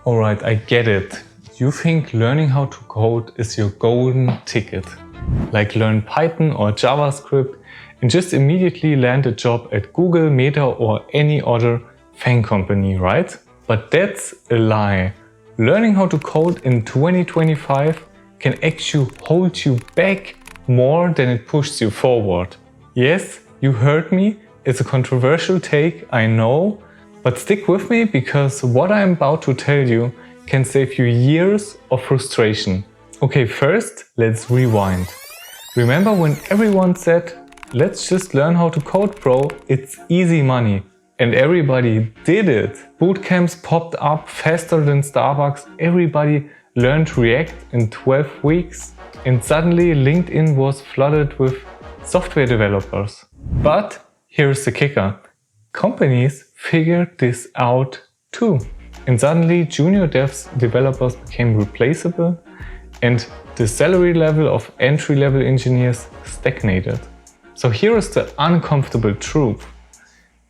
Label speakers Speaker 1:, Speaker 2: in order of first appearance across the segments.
Speaker 1: Alright, I get it. You think learning how to code is your golden ticket. Like learn Python or JavaScript and just immediately land a job at Google, Meta or any other FAANG company, right? But that's a lie. Learning how to code in 2025 can actually hold you back more than it pushes you forward. Yes, you heard me. It's a controversial take, I know. But stick with me because what I'm about to tell you can save you years of frustration. Okay, first, let's rewind. Remember when everyone said, let's just learn how to code, bro, it's easy money. And everybody did it. Bootcamps popped up faster than Starbucks. Everybody learned React in 12 weeks. And suddenly LinkedIn was flooded with software developers. But here's the kicker. Companies figured this out too. And suddenly junior developers became replaceable and the salary level of entry-level engineers stagnated. So here is the uncomfortable truth.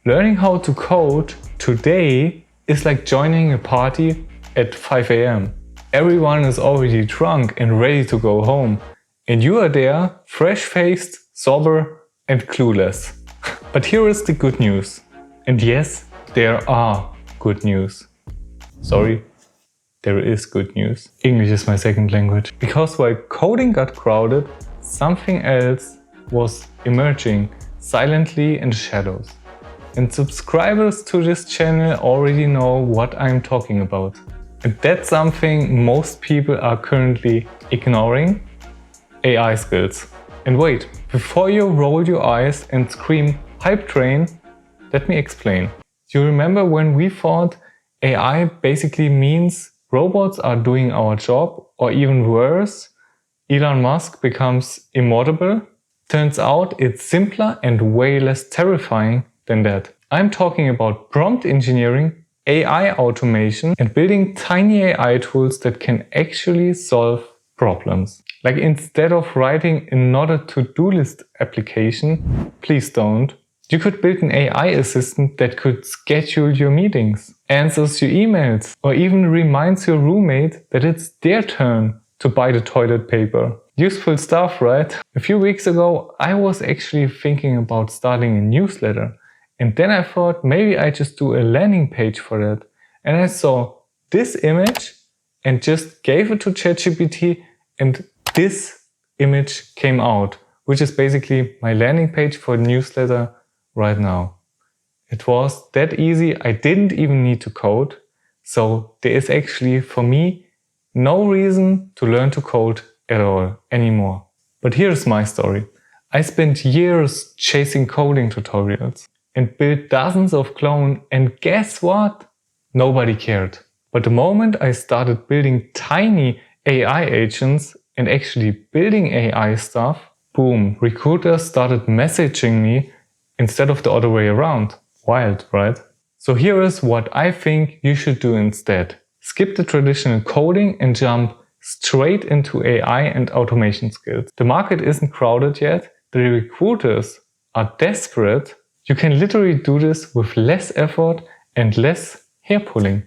Speaker 1: Learning how to code today is like joining a party at 5 AM. Everyone is already drunk and ready to go home. And you are there, fresh-faced, sober and clueless. But here is the good news. And yes, there are good news. Sorry, there is good news. English is my second language. Because while coding got crowded, something else was emerging silently in the shadows. And subscribers to this channel already know what I'm talking about. And that's something most people are currently ignoring: AI skills. And wait, before you roll your eyes and scream hype train, let me explain. You remember when we thought AI basically means robots are doing our job, or even worse, Elon Musk becomes immortal? Turns out it's simpler and way less terrifying than that. I'm talking about prompt engineering, AI automation, and building tiny AI tools that can actually solve problems. Like instead of writing another to-do list application, please don't. You could build an AI assistant that could schedule your meetings, answers your emails, or even reminds your roommate that it's their turn to buy the toilet paper. Useful stuff, right? A few weeks ago, I was actually thinking about starting a newsletter. And then I thought maybe I just do a landing page for that. And I saw this image and just gave it to ChatGPT and this image came out, which is basically my landing page for a newsletter right now. It was that easy. I didn't even need to code. So there is actually, for me, no reason to learn to code at all anymore. But here's my story. I spent years chasing coding tutorials and built dozens of clones, and guess what? Nobody cared. But the moment I started building tiny AI agents and actually building AI stuff, boom, recruiters started messaging me instead of the other way around. Wild, right? So here is what I think you should do instead. Skip the traditional coding and jump straight into AI and automation skills. The market isn't crowded yet. The recruiters are desperate. You can literally do this with less effort and less hair pulling.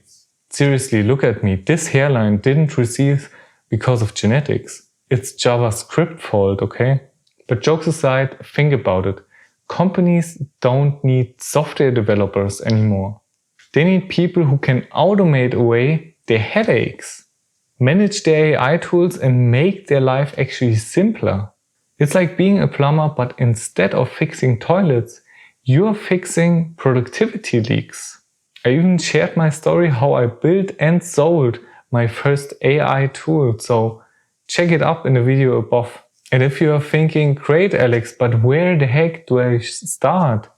Speaker 1: Seriously, look at me. This hairline didn't receive because of genetics. It's JavaScript fault, okay? But jokes aside, think about it. Companies don't need software developers anymore. They need people who can automate away their headaches, manage their AI tools and make their life actually simpler. It's like being a plumber, but instead of fixing toilets, you're fixing productivity leaks. I even shared my story how I built and sold my first AI tool, so check it up in the video above. And if you are thinking, great Alex, but where the heck do I start?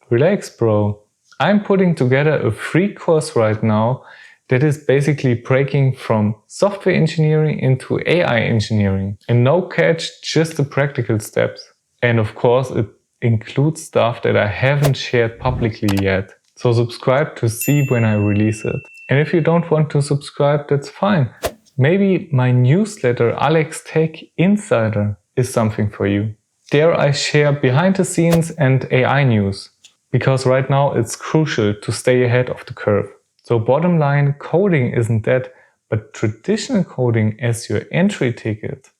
Speaker 1: Relax, bro. I'm putting together a free course right now that is basically breaking from software engineering into AI engineering. And no catch, just the practical steps. And of course, it includes stuff that I haven't shared publicly yet. So subscribe to see when I release it. And if you don't want to subscribe, that's fine. Maybe my newsletter, Alex Tech Insider, is something for you. There I share behind the scenes and AI news, because right now it's crucial to stay ahead of the curve. So bottom line, coding isn't dead, but traditional coding as your entry ticket,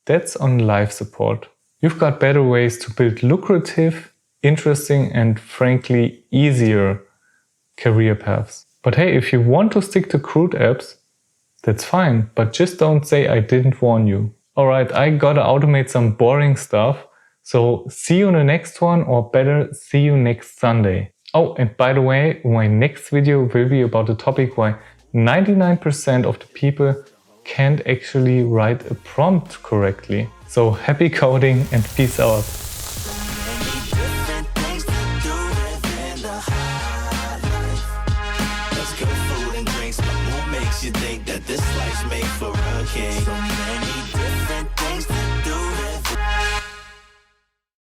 Speaker 1: that's on life support. You've got better ways to build lucrative, interesting, and frankly easier career paths. But hey, if you want to stick to crude apps, that's fine, but just don't say I didn't warn you. Alright, I gotta automate some boring stuff, so see you in the next one, or better, see you next Sunday. Oh, and by the way, my next video will be about the topic why 99% of the people can't actually write a prompt correctly. So happy coding and peace out.
Speaker 2: You think that this life's made for a king?